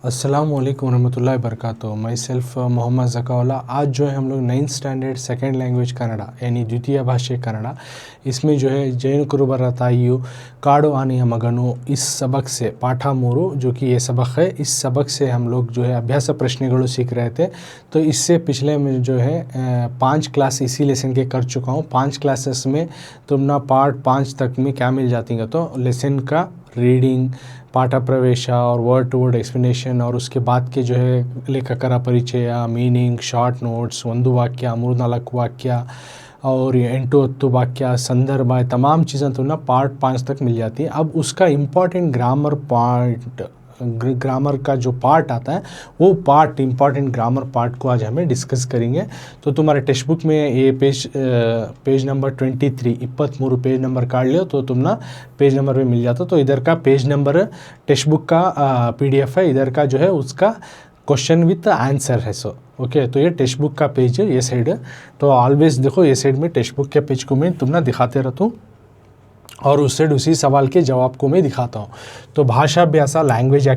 अस्सलाम वालेकुम रहमतुल्लाहि वबरकातुहू। My self Mohammad Zakaullah. आज जो है हम लोग 9th standard second language Kannada यानी द्वितीय भाषा कन्नड़ा, इसमें जो है जैन कुरुबर ताइयु काड़ो आने मगनु, इस सबक से पाठा मूरू जो कि ये सबक है, इस सबक से हम लोग जो है अभ्यास प्रश्नಗಳು सीख रहे थे। तो इससे पिछले में जो है 5 क्लास इसी लेसन के कर चुका हूँ। 5 क्लासेस में तुम ना पार्ट 5 तक में क्या मिल जाती है, तो लेसन का रीडिंग, पाठा प्रवेश और वर्ड टू वर्ड एक्सप्लेनेशन, और उसके बाद के जो है लेखकರ परिचय, मीनिंग, ಶಾರ್ಟ್ नोट्स, ಒಂದು ವಾಕ್ಯ 3-4 वाक्य और 8-10 वाक्य, संदर्भ, तमाम चीज़ें तो ना पार्ट 5 तक मिल जाती है। अब उसका इम्पॉर्टेंट ग्रामर का जो पार्ट आता है वो इम्पॉर्टेंट ग्रामर पार्ट को आज हमें डिस्कस करेंगे। तो तुम्हारे टेक्स्ट बुक में ये पेज नंबर 23 पेज नंबर काट लियो तो तुम ना पेज नंबर में मिल जाता। तो इधर का पेज नंबर टेक्स्ट बुक का PDF है, इधर का जो है उसका क्वेश्चन विथ आंसर है। सो ओके, तो ये टेक्स्ट बुक का पेज है, ये साइड है। तो ऑलवेज देखो ये साइड में टेक्स्ट बुक के पेज को मैं तुम ना दिखाते रहता हूँ और उस साइड उसी सवाल के जवाब को मैं दिखाता हूँ। तो भाषा अभ्यास लैंग्वेज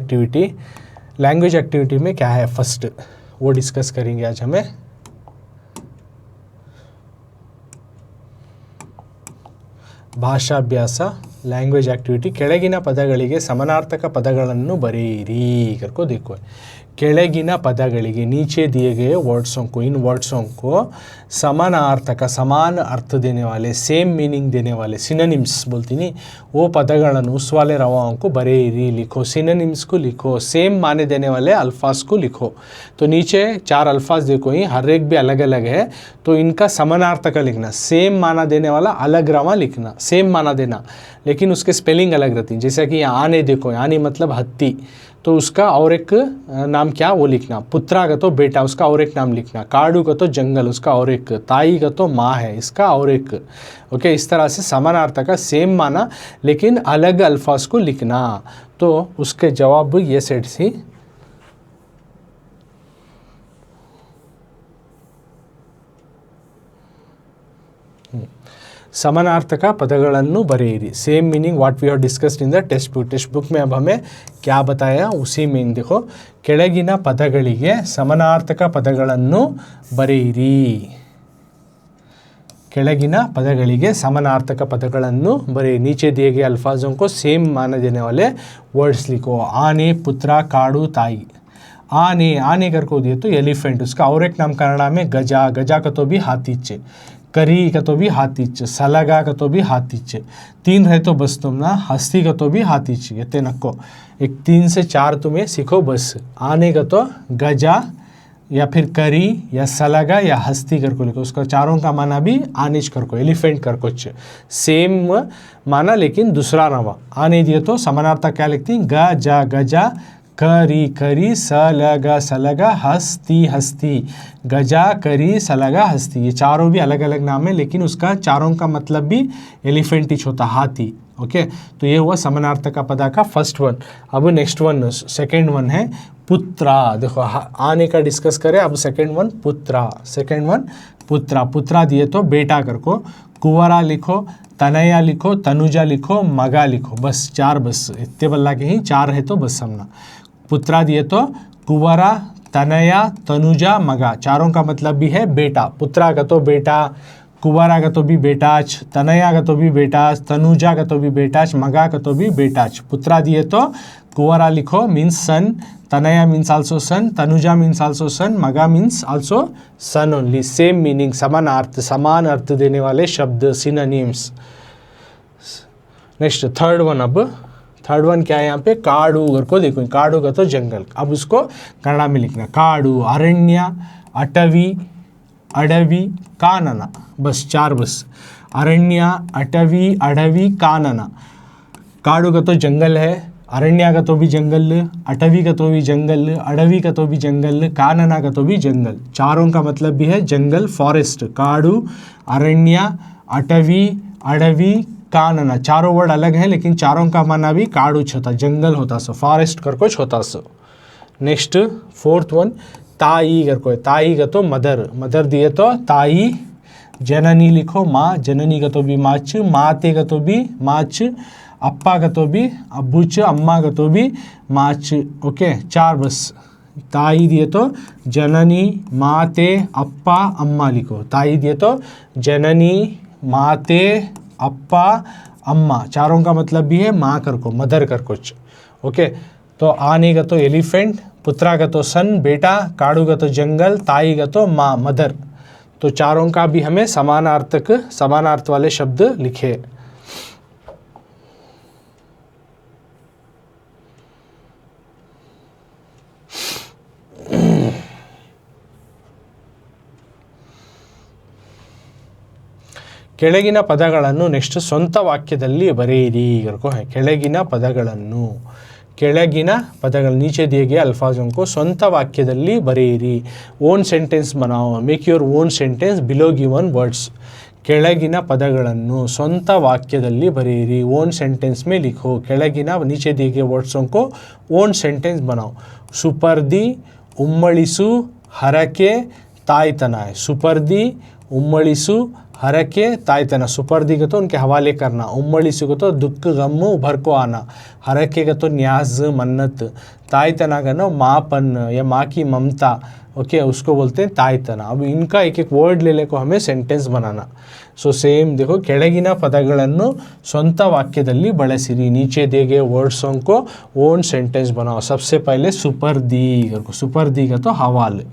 एक्टिविटी में क्या है फर्स्ट वो डिस्कस करेंगे आज हमें। ಭಾಷಾ ಅಭ್ಯಾಸ ಲ್ಯಾಂಗ್ವೇಜ್ ಆಕ್ಟಿವಿಟಿ, ಕೆಳಗಿನ ಪದಗಳಿಗೆ ಸಮಾನಾರ್ಥಕ ಪದಗಳನ್ನು ಬರೆಯಿರಿ करको देखो। ಕೆಳಗಿನ ಪದಗಳಿಗೆ नीचे दिए गए वर्ड्सों को, इन वर्ड्सों को समानार्थक, समान अर्थ देने वाले, सेम मीनिंग देने वाले, सिनोनिम्स बोलती नहीं, वो पदಗಳನ್ನು उस वाले रवाओं को बरेरी लिखो, सिनोनिम्स को लिखो, सेम माने देने वाले अल्फाज को लिखो। तो नीचे 4 अल्फाज देखो, ही हर एक भी अलग अलग है, तो इनका समानार्थक लिखना, सेम माना देने वाला अलग रवा लिखना, सेम माना देना लेकिन उसके स्पेलिंग अलग रहती है। जैसा कि आने देखो, आने मतलब हत्ती, तो उसका और एक नाम क्या वो लिखना, पुत्रा का तो बेटा, उसका और एक नाम लिखना, काड़ू का तो जंगल, उसका और एक, ताई का तो माँ है, इसका और एक। ओके, इस तरह से समानार्थक का सेम माना लेकिन अलग अल्फाज को लिखना। तो उसके जवाब ये सेट सी। समानार्थक पदಗಳನ್ನು ಬರೆಯಿರಿ, same meaning what we have discussed in the textbook में अब हमें क्या बताया उसी में देखो। ಕೆಳಗಿನ ಪದಗಳಿಗೆ समानार्थक ಪದಗಳನ್ನು ಬರೆಯಿರಿ, ಕೆಳಗಿನ पदಗಳಿಗೆ समानार्थक पदಗಳನ್ನು बरेइरी, नीचे दिए गए अल्फाजों को सेम माने देने वाले वर्ड्स लिखो। आने, पुत्रा, काड़ू, ताई। आने करको दिए तो एलिफेंट, उसका और एक नाम कन्नड़ा में गजा, गजा का तो भी हाथीचे, करी का तो भी हाथीच, सलगा का तो भी हाथीच। 3 रहे तो बस तुम ना, हस्ती का तो भी हाथीच, ये नक्को एक 3 से 4 तुम्हें सीखो बस। आने का तो गजा या फिर करी या सलगा या हस्ती करको लिखो, उसका चारों का माना भी आनिच करको, एलिफेंट करको, सेम माना लेकिन दूसरा रवा। आने दिए तो समानार्थक क्या लिखती, गजा गजा, करी करी, सलगा सलगा, हस्ती हस्ती, गजा, करी, सलगा, हस्ती, ये चारों भी अलग अलग नाम है लेकिन उसका चारों का मतलब भी एलिफेंटिच होता, हाथी। ओके, तो ये हुआ समानार्थक पद का फर्स्ट वन। अब नेक्स्ट वन, सेकेंड वन है पुत्रा। देखो आने का डिस्कस करें, अब सेकेंड वन पुत्रा। पुत्रा दिए तो बेटा करको, कुंवरा लिखो, तनया लिखो, तनुजा लिखो, मगा लिखो, बस 4, बस इतने बल्ला के ही 4 है तो बस हमना। पुत्रा दिए तो कुंवरा, तनया, तनुजा, मगा, चारों का मतलब भी है बेटा। पुत्रा का तो बेटा, कुंवरा का तो भी बेटाच, तनया का तो भी बेटाच, तनुजा का तो भी बेटाच, मगा का तो भी बेटाच। पुत्रा दिए तो कुंवरा लिखो मीन्स सन, तनया मीन्स आल्सो सन, तनुजा मीन्स आल्सो सन, मगा मीन्स आल्सो सन ओनली, सेम मीनिंग, समान अर्थ देने वाले शब्द, सिनोनिम्स। नेक्स्ट थर्ड वन क्या है यहाँ पे, काड़ू को देखो, काड़ू का तो जंगल, अब उसको कन्नड़ा में लिखना, काड़ू, अरण्य, अटवी, अडवी, कानन, बस 4 बस, अरण्य, अटवी, अडवी, कानन। काड़ू का तो जंगल है, अरण्य का तो भी जंगल, अटवी का तो भी जंगल, अडवी का तो भी जंगल, कानना का तो भी जंगल, चारों का मतलब भी है जंगल, फॉरेस्ट। काड़ू, अरण्य, अटवी, अडवी, कानना, चारों वर्ड अलग है लेकिन चारों का माना भी काड़ू होता, जंगल होता सो, फॉरेस्ट करको होता सो। नेक्स्ट फोर्थ वन ताई करको, ताई का तो मदर दिए तो ताई, जननी लिखो, माँ, जननी का तो भी माच, माते का तो भी माच, अप्पा का तो भी अबूच, अम्मा का तो भी माच। ओके, 4 बस। ताई दिए तो जननी, माते, अप्पा, अम्मा लिखो। ताई दिए तो जननी, माते, अप्पा, अम्मा, चारों का मतलब भी है माँ कर को, मदर कर कुछ। ओके, तो आने का तो एलिफेंट, पुत्रा का तो सन बेटा, काड़ू का तो जंगल, ताई का तो माँ मदर। तो चारों का भी हमें समानार्थ वाले शब्द लिखे। ಕೆಳಗಿನ ಪದಗಳನ್ನು ನೆಕ್ಸ್ಟ್ ಸ್ವಂತ ವಾಕ್ಯದಲ್ಲಿ ಬರೆಯಿರಿ। ಕೆಳಗಿನ ಪದಗಳು नीचे दिए गए अल्फाजों को ಸ್ವಂತ ವಾಕ್ಯದಲ್ಲಿ ಬರೆಯಿರಿ। ಓನ್ ಸೆಂಟೆನ್ಸ್ बनाओ, make your own sentence below given words. ಕೆಳಗಿನ ಪದಗಳನ್ನು ಸ್ವಂತ ವಾಕ್ಯದಲ್ಲಿ ಬರೆಯಿರಿ, ಓನ್ ಸೆಂಟೆನ್ಸ್ में लिखो। ಕೆಳಗಿನ नीचे दिए गए वर्ड्सों को ಓನ್ ಸೆಂಟೆನ್ಸ್ बनाओ। ಸುಪರ್ದಿ, ಉಮ್ಮಳಿಸು, ಹರಕೆ, ತಾಯ್ತನ है। सुपर्दी, उम्मड़िसु, हरके, तायतना। सुपर्दी को तो उनके हवाले करना, उम्मड़िसु को तो दुख गम उभर को आना, हरके का तो न्याज मन्नत, तायतना का ना माँपन या माँ की ममता। ओके, उसको बोलते हैं तायतना। अब इनका एक एक वर्ड ले को हमें सेंटेंस बनाना। सो सेम देखो, ಕೆಳಗಿನ ಪದಗಳನ್ನು ಸ್ವಂತ ವಾಕ್ಯದಲ್ಲಿ ಬಳಸಿರಿ। नीचे दिए गए वर्ड्सों को ओन सेंटेंस बनाओ। सबसे पहले सुपर्दी, सुपर्दी का तो हवाले।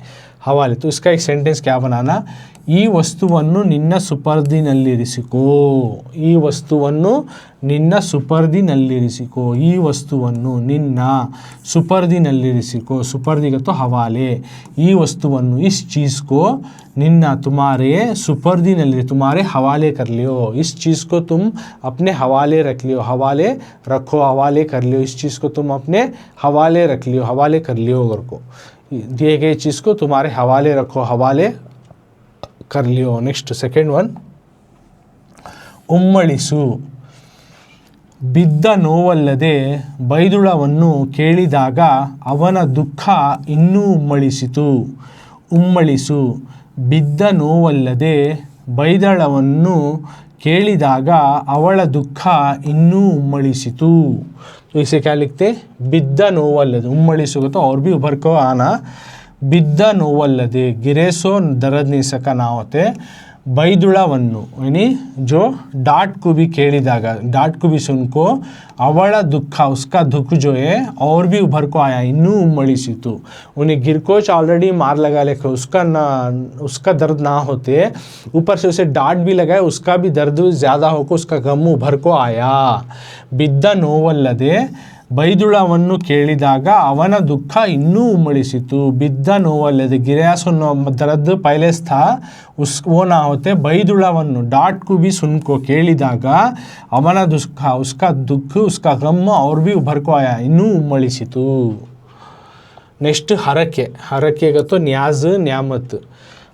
तो इसका एक सेंटेंस क्या बनाना, ಈ ವಸ್ತುವನ್ನು ನಿನ್ನ ಸುಪರ್ದಿನಲ್ಲಿರಿಸಿಕೋ। ಈ ವಸ್ತುವನ್ನು ನಿನ್ನ ಸುಪರ್ದಿನಲ್ಲಿರಿಸಿಕೋ। ಈ ವಸ್ತುವನ್ನು ನಿನ್ನ ಸುಪರ್ದಿನಲ್ಲಿರಿಸಿಕೋ। सुपर्दी का तो हवाले। ಈ वस्तुವನ್ನು इस चीज़ को निन्ना तुम्हारे सुपर्दिनल्ली, तुम्हारे हवाले कर लियो। इस चीज़ को तुम अपने हवाले रख लियो। हवाले रखो, हवाले कर लियो। इस चीज़ को तुम अपने हवाले रख लियो, हवाले कर लियो। अगर को दिए गए चीज़ को तुम्हारे हवाले रखो, हवाले कर लियो। नेक्स्ट सेकेंड वन, ಉಮ್ಮಳಿಸು। ಬಿದ್ದ ನೋವಲ್ಲದೆ ಬೈದುಳವನ್ನು ಕೇಳಿದಾಗ ಅವನ ದುಃಖ ಇನ್ನೂ ಉಮ್ಮಳಿಸಿತು। ಉಮ್ಮಳಿಸು, ಬಿದ್ದ ನೋವಲ್ಲದೆ ಬೈದಳವನ್ನು ಕೇಳಿದಾಗ ಅವಳ ದುಃಖ ಇನ್ನೂ ಉಮ್ಮಳಿಸಿತು। तो इसे क्या लिखते, बिद्दा नोवल्लदे। उम्मड़िसु तो और भी उभर को आना। बिद्दा नोवल्लदे, गिरे सो दर्द नहीं सका ना होते। ಬೈದುಳವನ್ನು यानी जो डांट को भी ಕೇಳಿದಾಗ, डांट को भी सुन को, ಅವಳ ದುಃಖ, उसका दुख जो है और भी उभर को आया, ಇನ್ನೂ उम्मड़िसितु। उन्हें गिरकोच ऑलरेडी मार लगा लेकर उसका दर्द ना होते, ऊपर से उसे डांट भी लगाए, उसका भी दर्द ज़्यादा होकर उसका गम उभर को आया। बिद्ದ ನೋವಲ್ಲದೆ ಬೈದುಳವನ್ನು ಕೇಳಿದಾಗ ಅವನ ದುಃಖ ಇನ್ನೂ ಉಮ್ಮಳಿಸಿತು। ಬಿದ್ದ ನೋವಲ್ಲದೆ, गिरा सो दर्द पहले था, वो ना होते। ಬೈದುಳವನ್ನು, डांट को भी सुन को ಕೇಳಿದಾಗ ಅವನ ದುಃಖ, उसका दुख, उसका गम और भी उभर को आया, ಇನ್ನೂ ಉಮ್ಮಳಿಸಿತು। ನೆಕ್ಸ್ಟ್ ಹರಕೆ। ಹರಕೆಗೆ तो ನ್ಯಾಜ್, ನ್ಯಾಮತ್।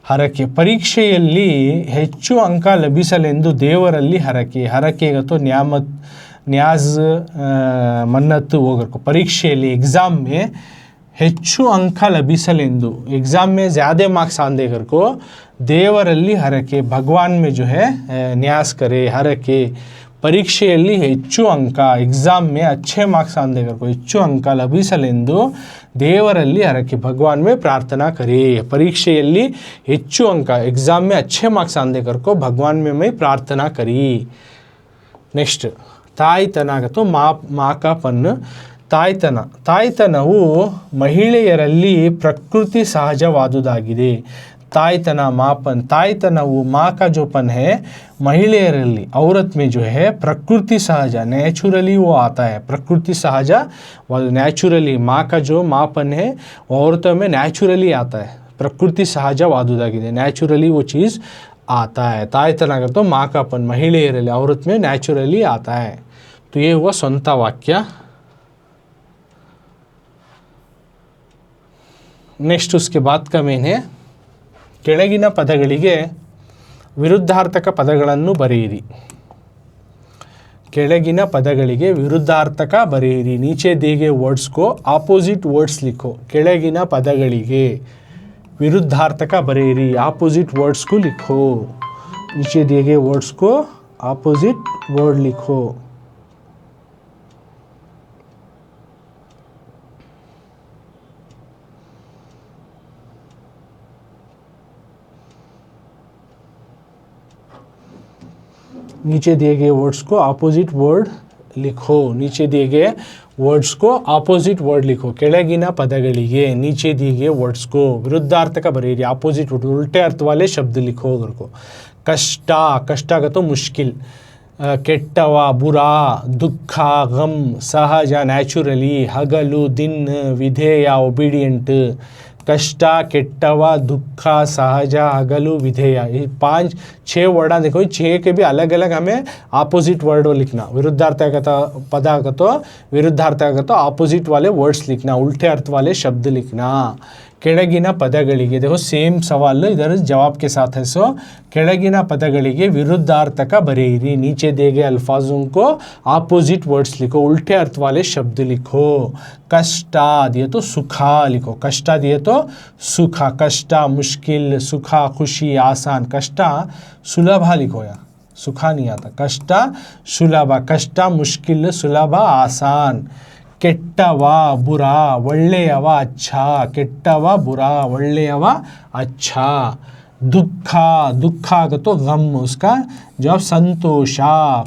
ಹರಕೆ, ಪರೀಕ್ಷೆಯಲ್ಲಿ ಹೆಚ್ಚು ಅಂಕ ಲಭಿಸಲೆಂದು ದೇವರಲ್ಲಿ ಹರಕೆ। ಹರಕೆಗೆ तो न्याज, मन्नत होकर को। परीक्षೆಯಲ್ಲಿ, एग्ज़ाम में ಹೆಚ್ಚು ಅಂಕ ಲಭಿಸಲೆಂದು, एग्ज़ाम में ज़्यादा मार्क्स आने कर को देवರಲ್ಲಿ हरके, भगवान में जो है न्यास करे, हरके। ಪರೀಕ್ಷೆಯಲ್ಲಿ ಹೆಚ್ಚು ಅಂಕ, एग्ज़ाम में अच्छे मार्क्स आने कर को ಹೆಚ್ಚು ಅಂಕ ಲಭಿಸಲೆಂದು ದೇವರಲ್ಲಿ ಹರಕೆ, भगवान में प्रार्थना करे। परीक्षೆಯಲ್ಲಿ ಹೆಚ್ಚು अंक, एग्ज़ाम में अच्छे मार्क्स आने कर को भगवान में मैं प्रार्थना करी। नेक्स्ट, ತಾಯ್ತನಗತು ಮಾಕಪನ್। ತಾಯ್ತನವು ಮಹಿಳೆಯರಲ್ಲಿ ಪ್ರಕೃತಿ ಸಹಜವಾದುದಾಗಿದೆ। ತಾಯ್ತನ ಮಾಪन, ತಾಯ್ತನವು माँ का जो पन है महिलायरली, औरत में जो है प्रकृति सहजा, नेचुरली वो आता है। प्रकृति सहजा नेचुरली, माँ का जो मापन है औरतों में नेचुरली आता है। प्रकृति सहजवाದುದಾಗಿದೆ, नेचुरली वो चीज़ आता है। ತಾಯ್ತನ तो माँ का पन महिಳೆಯರಲ್ಲಿ, औरत में नेचुरली आता है। तो ये हुआ ಸ್ವಂತ ವಾಕ್ಯ। नेक्स्ट उसके बाद का मेन है, ಕೆಳಗಿನ ಪದಗಳಿಗೆ ವಿರುದ್ಧಾರ್ಥಕ ಪದಗಳನ್ನು ಬರೆಯಿರಿ। ಕೆಳಗಿನ ಪದಗಳಿಗೆ ವಿರುದ್ಧಾರ್ಥಕ ಬರೆಯಿರಿ। नीचे दिए गए वर्ड्स को ऑपोजिट वर्ड्स लिखो। ಕೆಳಗಿನ ಪದಗಳಿಗೆ विरुद्धार्थक बरेरी, ऑपोजिट वर्ड्स को लिखो। नीचे दिए गए वर्ड्स को ऑपोजिट वर्ड लिखो। नीचे दिए गए वर्ड्स को अपोजिट वर्ड लिखो। नीचे दिए गए ವರ್ಡ್ಸ್ को ಆಪೋಸಿಟ್ ವರ್ಡ್ ಲಿಖೋ। ಕೆಳಗಿನ ಪದಗಳಿಗೆ नीचे दिए गए वर्ड्स को विरुद्धार्थक बरेरी आपोजिट वर्ड उल्टे अर्थ वाले शब्द लिखो। अगर को कष्ट, कष्ट का तो मुश्किल, ಕೆಟ್ಟವ बुरा, दुख गम, सहज ನ್ಯಾಚುರಲಿ, ಹಗಲು दिन, ವಿಧೇಯ ओबीडिएंट। कष्ट, ಕೆಟ್ಟವ, दुख, सहज, हगलु, विधेय, ये 5-6 वर्ड देखो। 6 के भी अलग अलग हमें आपोजिट वर्ड लिखना। विरुद्धार्थक पद का तो विरुद्धार्थक का तो आपोजिट वाले वर्ड्स लिखना, उल्टे अर्थ वाले शब्द लिखना। ಕೆಳಗಿನ ಪದಗಳಿಗೆ देखो सेम सवाल इधर जवाब के साथ है। सो ಕೆಳಗಿನ ಪದಗಳಿಗೆ विरुद्धार्थक बरेरी। नीचे दिए गए अल्फाजों को आपोजिट वर्ड्स लिखो, उल्टे अर्थ वाले शब्द लिखो। कष्ट दिए तो सुखा लिखो, कष्ट दिए तो सुखा। कष्ट मुश्किल, सुखा खुशी आसान। कष्ट सुलभ लिखो, या सुखा नहीं आता। कष्ट सुलभ, कष्ट मुश्किल, सुलभ आसान। ಕೆಟ್ಟವ बुरा, ಒಳ್ಳೆಯವ अच्छा, ಕೆಟ್ಟವ बुरा, ಒಳ್ಳೆಯವ अच्छा। दुख, दुख का तो गम, उसका जब संतोष,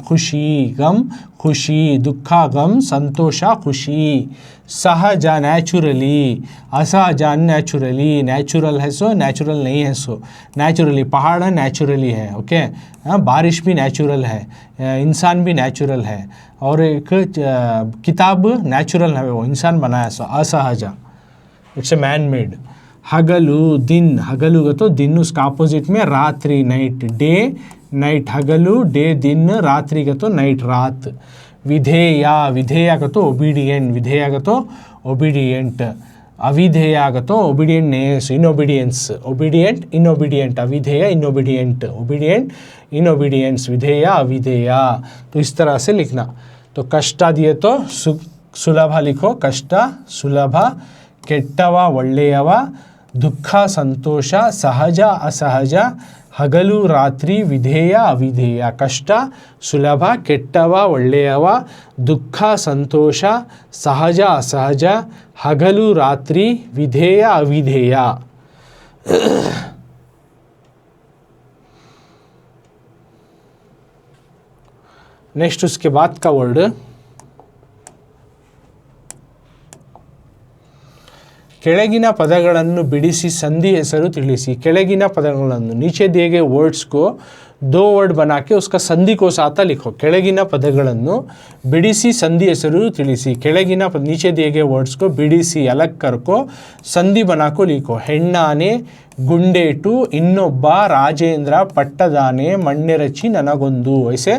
खुशी, गम खुशी, दुख गम, संतोष खुशी। सहज नेचुरली, असहज अननेचुरली, नेचुरल है सो नेचुरल नहीं है सो नेचुरली। पहाड़ नेचुरली है, ओके। बारिश भी नेचुरल है, इंसान भी नेचुरल है, और एक किताब नेचुरल है, वो इंसान बनाया सो असहज, इट्स ए मैन मेड। हगलु दिन, हगलु का तो दिन, उसका अपोजिट में रात्रि नाइट, डे नाइट। हगलु डे दिन, रात्रि का तो नाइट रात। विधेय, विधेय का तो ओबीडिएंट, विधेय का तो ओबीडिएंट। अविधेय का तो ओबीडिएंट नहीं, इनओबीडियंस, ओबीडिएंट इनओबीडिएंट, अविधेय इनओबीडिएंट, ओबीडिएंट इनओबीडियंस, विधेय अविधेय। तो इस तरह से लिखना। तो कष्ट दिए तो सुलभ लिखो, कष्ट सुलभ। ಕೆಟ್ಟವ ಒಳ್ಳೆಯವ, ದುಃಖ ಸಂತೋಷ, ಸಹಜ ಅಸಹಜ, ಹಗಲು ರಾತ್ರಿ, ವಿಧೇಯ ಅವಿಧೇಯ। ಕಷ್ಟ ಸುಲಭ, ಕೆಟ್ಟವ ಒಳ್ಳೆಯವ, ದುಃಖ ಸಂತೋಷ, ಸಹಜ ಅಸಹಜ, ಹಗಲು ರಾತ್ರಿ, ವಿಧೇಯ ಅವಿಧೇಯ। नेक्स्ट उसके बाद का वर्ड ಕೆಳಗಿನ ಪದಗಳನ್ನು ಬಿಡಿಸಿ संधि ಹೆಸರು ತಿಳಿಸಿ। ಕೆಳಗಿನ ಪದಗಳನ್ನು नीचे दिए गए वर्ड्स को 2 वर्ड बना के उसका संधि को साथ लिखो। ಕೆಳಗಿನ ಪದಗಳನ್ನು ಬಿಡಿಸಿ संधि ಹೆಸರು ತಿಳಿಸಿ। ಕೆಳಗಿನ नीचे दिए गए वर्ड्स को बिडिसी अलग करको संधि बना को लिखो। ಹೆಣ್ಣಾನೆ, गुंडेटू, ಇನ್ನೊಬ್ಬ, राजेंद्र, पट्टदाने, मण्यरची, ನನಗೊಂದು। ऐसे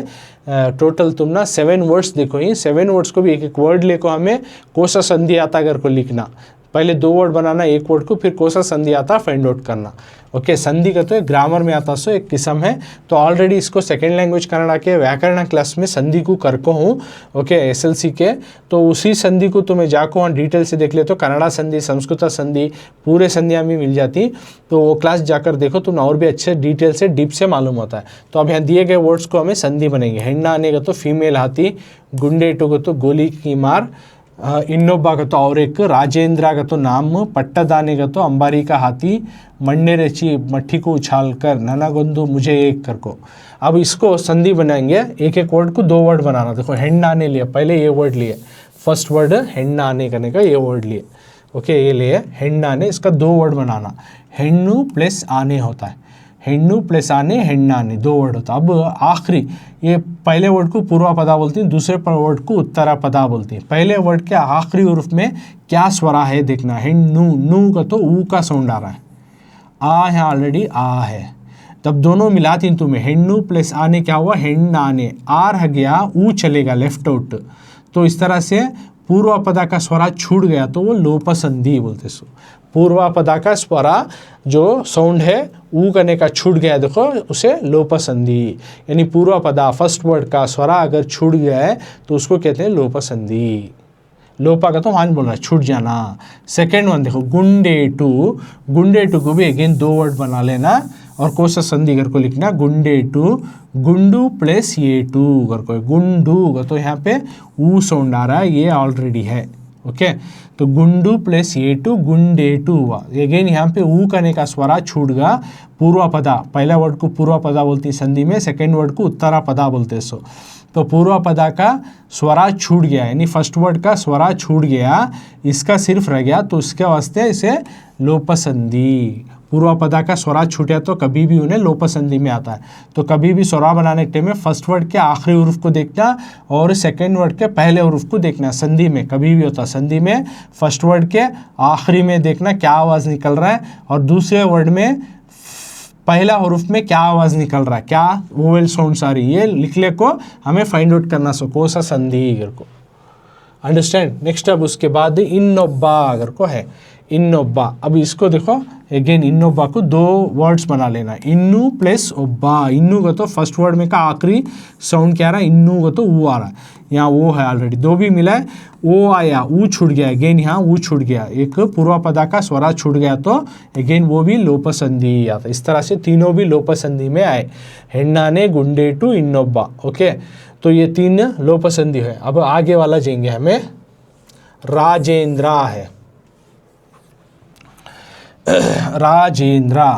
टोटल तुम ना 7 वर्ड्स देखो। ये 7 वर्ड्स को भी एक एक वर्ड लेको हमें कोसा संधि आता अगर को लिखना। पहले 2 वर्ड बनाना, एक वर्ड को, फिर कोसा संधि आता फाइंड आउट करना। ओके, संधि का तो एक ग्रामर में आता सो एक किस्म है। तो ऑलरेडी इसको सेकेंड लैंग्वेज कन्नड़ा के व्याकरण क्लास में संधि को करको हूँ, ओके, SLC के। तो उसी संधि को तुम्हें जाको वहाँ डिटेल से देख ले तो कन्नड़ा संधि, संस्कृत संधि, पूरे संधियाँ भी मिल जाती। तो वो क्लास जाकर देखो, तुम और भी अच्छे डिटेल से डीप से मालूम होता है। तो अब यहाँ दिए गए वर्ड्स को हमें संधि बनेंगे। ಹೆಣ್ಣು आने का तो फीमेल हाथी, गुंडेटू को तो गोली की मार, ಇನ್ನೊಬ್ಬ का तो और एक, राजेंद्र का तो नाम, पट्टदाने का तो अंबारी का हाथी, मण्यरची मट्ठी को उछाल कर, ನನಗೊಂದು मुझे एक कर को। अब इसको संधि बनाएंगे, एक एक वर्ड को 2 वर्ड बनाना। देखो ಹೆಣ್ಣಾನೆ लिए, पहले ये वर्ड लिए, फर्स्ट वर्ड ಹೆಣ್ಣಾನೆ करने का ये वर्ड लिए, ओके, ये लिए ಹೆಣ್ಣಾನೆ, इसका 2 वर्ड बनाना। ಹೆಣ್ಣು प्लस आने होता है, ಹೆಣ್ಣು प्लस आने, ಹೆಣ್ಣಾನೆ 2 वर्ड होता है। अब आखिरी, ये पहले वर्ड को पूर्व पदा बोलती हैं, दूसरे वर्ड को उत्तरा पदा बोलती हैं। पहले वर्ड के आखिरी उर्फ में क्या स्वरा है देखना। ಹೆಣ್ಣು, नू का तो ऊ का साउंड आ रहा है, आ है ऑलरेडी, आ है, तब दोनों मिलाती हैं तुम्हें। ಹೆಣ್ಣು प्लस आने क्या हुआ, ಹೆಣ್ಣಾನೆ, आ रह गया, ऊ चलेगा लेफ्ट आउट। तो इस तरह से पूर्व पदा का स्वरा छूट गया तो वो लोप संधि बोलते। सो पूर्व पदा का स्वरा जो साउंड है ऊ करने का छूट गया, देखो उसे लोप संधि। यानी पूर्व पदा फर्स्ट वर्ड का स्वरा अगर छूट गया है तो उसको कहते हैं लोप संधि। लोपा का तो मान बोल रहा है छूट जाना। सेकेंड वन देखो, गुंडेटू, गुंडेटू को भी अगेन 2 वर्ड बना लेना और कोसा संधि कर को लिखना। गुंडेटू, गुंडू प्लस ये टू कर को, गुंडू का तो यहाँ पे ऊ साउंड आ रहा है, ये ऑलरेडी है, ओके, तो गुंडू प्लस एटू गुंडेटू हुआ। अगेन यहाँ पे ऊ करने का स्वरा छूट गया, पूर्वपदा, पहला वर्ड को पूर्वपदा बोलती संधि में, सेकेंड वर्ड को उत्तरापदा बोलते। सो तो पूर्वपदा का स्वरा छूट गया, यानी फर्स्ट वर्ड का स्वरा छूट गया, इसका सिर्फ रह गया, तो उसके वास्ते इसे लोपसंधि। पूर्वपदा का स्वरा छूटा तो कभी भी उन्हें लोपसंधि में आता है। तो कभी भी स्वरा बनाने के टाइम में फर्स्ट वर्ड के आखिरी हुरूफ को देखना और सेकेंड वर्ड के पहले हुरूफ को देखना। संधि में कभी भी होता है, संधि में फर्स्ट वर्ड के आखिरी में देखना क्या आवाज़ निकल रहा है, और दूसरे वर्ड में पहला हुरूफ में क्या आवाज़ निकल रहा है, क्या वोवेल साउंड्स आ रही है, ये लिखने को हमें फाइंड आउट करना। सो कौन सा संधि अगर को अंडरस्टैंड। नेक्स्ट अब उसके बाद इन्नोब्बा अगर को है, इन्नोब्बा। अब इसको देखो अगेन, इन्नोब्बा को दो वर्ड्स बना लेना, इन्नू प्लस ओब्बा। इन्नू का तो फर्स्ट वर्ड में का आखिरी साउंड क्या आ रहा है, इन्नू का तो ऊ आ रहा है, यहाँ वो है ऑलरेडी, दो भी मिला है, वो आया, ऊ छूट गया, अगेन यहाँ ऊ छूट गया, एक पूर्वपदा का स्वरा छूट गया, तो अगेन वो भी लोपसंधि आता। इस तरह से तीनों भी लोपसंधि में आए, हेन्नाने गुंडेटू इन्नोब्बा। ओके, तो ये तीन लोपसंधि है। अब आगे वाला जाएंगे हमें, राजेंद्रा है, राजेंद्रा।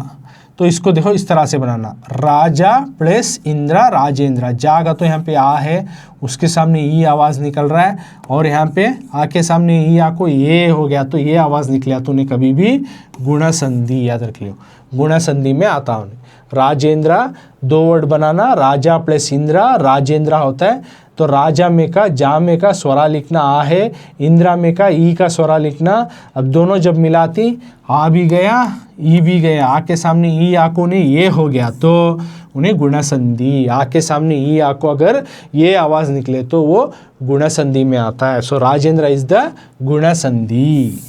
तो इसको देखो इस तरह से बनाना, राजा प्लस इंद्रा राजेंद्रा। जा का तो यहाँ पे आ है, उसके सामने ई आवाज़ निकल रहा है, और यहाँ पे आ के सामने ई आ को ये हो गया, तो ये आवाज़ निकला, तो उन्हें कभी भी गुणा संधि याद रख लियो, गुणा संधि में आता है। राजेंद्रा दो वर्ड बनाना, राजा प्लस इंद्रा राजेंद्रा होता है, तो राजा में का जा में का स्वरा लिखना आ है, इंद्रा में का ई का स्वरा लिखना। अब दोनों जब मिलाती, आ भी गया ई भी गया, आ के सामने ई आ को ने ये हो गया, तो उन्हें गुणा संधि। आ के सामने ई आ को अगर ये आवाज़ निकले तो वो गुणा संधि में आता है। सो राजेंद्र इज द गुणा संधि।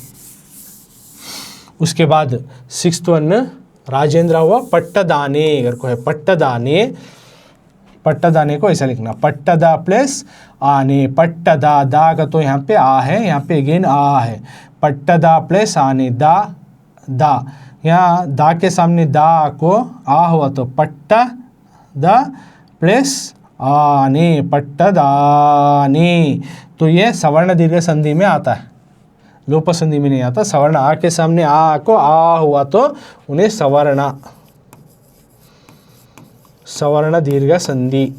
उसके बाद सिक्स्थ वन राजेंद्र हुआ पट्टदाने अगर को है, पट्टदाने, पट्टदाने को ऐसा लिखना, पट्टदा प्लस आने, पट्टदा, दा का तो यहाँ पे आ है, यहाँ पे अगेन आ है, पट्टदा प्लस आने, दा दा, यहाँ दा के सामने दा को आ हुआ, तो पट्टा दा प्लस आने, पट्टदाने। तो ये सवर्ण दीर्घ संधि में आता है, लोपसंधि में नहीं आता। सवर्ण आ के सामने आ को आ हुआ तो उन्हें सवर्ण, सवर्ण दीर्घ संधि।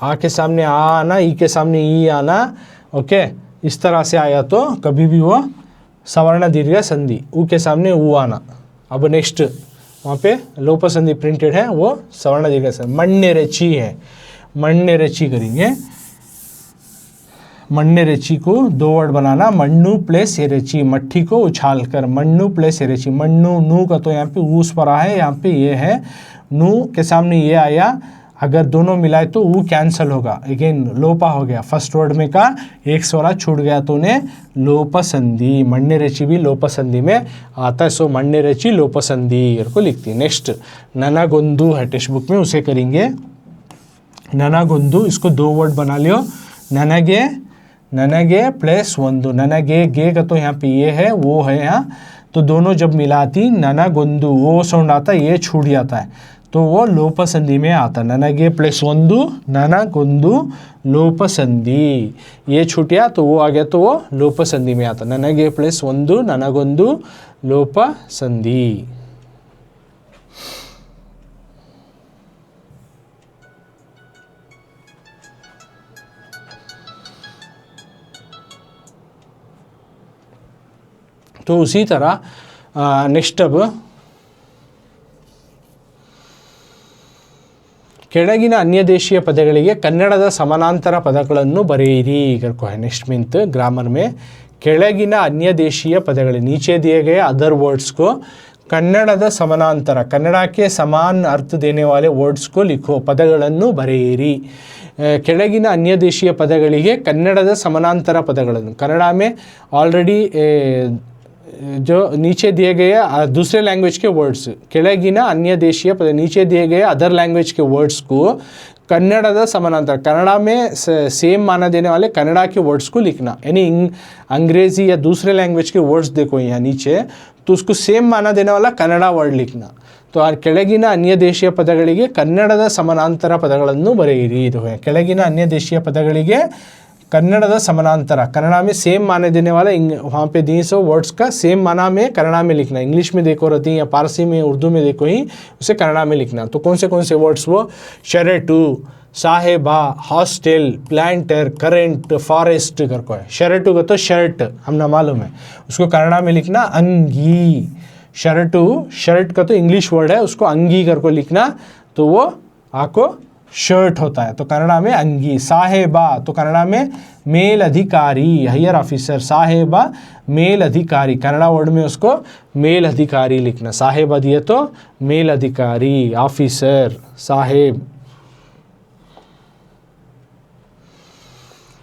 आ के सामने आ आना, ई के सामने ई आना, ओके, इस तरह से आया तो कभी भी वो सवर्ण दीर्घ संधि, ऊ के सामने ऊ आना। अब नेक्स्ट वहाँ पे लोपसंधि प्रिंटेड है, वो सवर्ण दीर्घ संधि। मण्यरेची है, मण्यरेची करेंगे, मण्यरेची को दो वर्ड बनाना, मन्नू प्लस एरेची, मट्ठी को उछाल कर, मन्नू प्लस एरेची। मन्नू, नू का तो यहाँ पे ऊस पर है, यहाँ पे ये है, नू के सामने ये आया, अगर दोनों मिलाए तो ऊ कैंसल होगा, अगेन लोपा हो गया, फर्स्ट वर्ड में का एक स्वरा छूट गया तो उन्हें लोपसंधि। मण्यरेची भी लोपसंधि में आता है। सो मण्यरेची लोपसंधि को लिखती है। नेक्स्ट ननागोंदू है टेक्स्ट बुक में, उसे करेंगे। ननागोंदू, इसको दो वर्ड बना लियो, ननगे, ननगे प्लस वंदू, ननगे, गे का तो यहाँ पे ये है, वो है यहाँ, तो दोनों जब मिलाती ननागोंदू, वो साउंड आता है, ये छूट जाता है, तो वो लोपसंधि में आता। ननगे प्लस वंदू, ननागोंदू लोपसंधि, ये छूटिया तो वो आ गया, तो वो लोपसंधि में आता। ननगे प्लस वंदू, ननागोंदू लोपसंधि। तो उसी तरह नेक्स्ट अब ಕೆಳಗಿನ ಅನ್ಯ ದೇಶೀಯ ಪದಗಳಿಗೆ ಕನ್ನಡದ ಸಮಾನಾಂತರ ಪದಗಳನ್ನು ಬರೆಯಿರಿ को है। नेक्स्ट मीन्थ ग्रामर में ಕೆಳಗಿನ अन्य देशीय पदಗಳು, नीचे दिए गए अदर वर्ड्स को कन्नड़ದ समानांतर, कन्नड़ के समान अर्थ देने वाले वर्ड्स को लिखो, ಪದಗಳನ್ನು ಬರೆಯಿರಿ। ಕೆಳಗಿನ अन्य देशीय ಪದಗಳಿಗೆ ಕನ್ನಡದ ಸಮಾನಾಂತರ ಪದಗಳನ್ನು, कन्नड़ में ऑलरेडी जो नीचे दिए गए दूसरे लैंग्वेज के वर्ड्स, ಕೆಳಗಿನ अन्य देशीय पद, नीचे दिए गए अदर लैंग्वेज के वर्ड्स को कन्नड़ದ समानांतर, कन्नड़ा में सेम माना देने वाले कन्नड़ा के वर्ड्स को लिखना। यानी अंग्रेज़ी या दूसरे लैंग्वेज के वर्ड्स देखो यहाँ नीचे, तो उसको सेम माना देने वाला कन्नड़ा वर्ड लिखना। तो ಕೆಳಗಿನ अन्य देशीय ಪದಗಳಿಗೆ ಕನ್ನಡದ ಸಮಾನಾಂತರ ಪದಗಳನ್ನು ಬರೆಯಿರಿ। ಇದು ಕೆಳಗಿನ अन्य देशीय ಪದಗಳಿಗೆ कन्नड़ समानांतर, कन्नड़ा में सेम माने देने वाला वहाँ पे दी सो वर्ड्स का सेम माना में कन्नड़ा में लिखना, इंग्लिश में देखो रहती या पारसी में उर्दू में देखो ही उसे कन्नड़ा में लिखना। तो कौन से वर्ड्स वो, शरेटू, साहेबा, हॉस्टल, प्लांटर, करेंट, फॉरेस्ट कर को है। शरेटू का तो शर्ट हमने मालूम है, उसको कन्नड़ा में लिखना अंगी। शर्टू, शर्ट का तो इंग्लिश वर्ड है, उसको अंगी कर को लिखना तो वो आपको शर्ट होता है, तो कन्नड़ा में अंगी। साहेबा तो कन्नड़ा में मेल अधिकारी, हायर ऑफिसर। साहेबा मेल अधिकारी, कन्नड़ा वर्ड में उसको मेल अधिकारी लिखना। साहेबा दिए तो मेल अधिकारी, ऑफिसर, साहेब।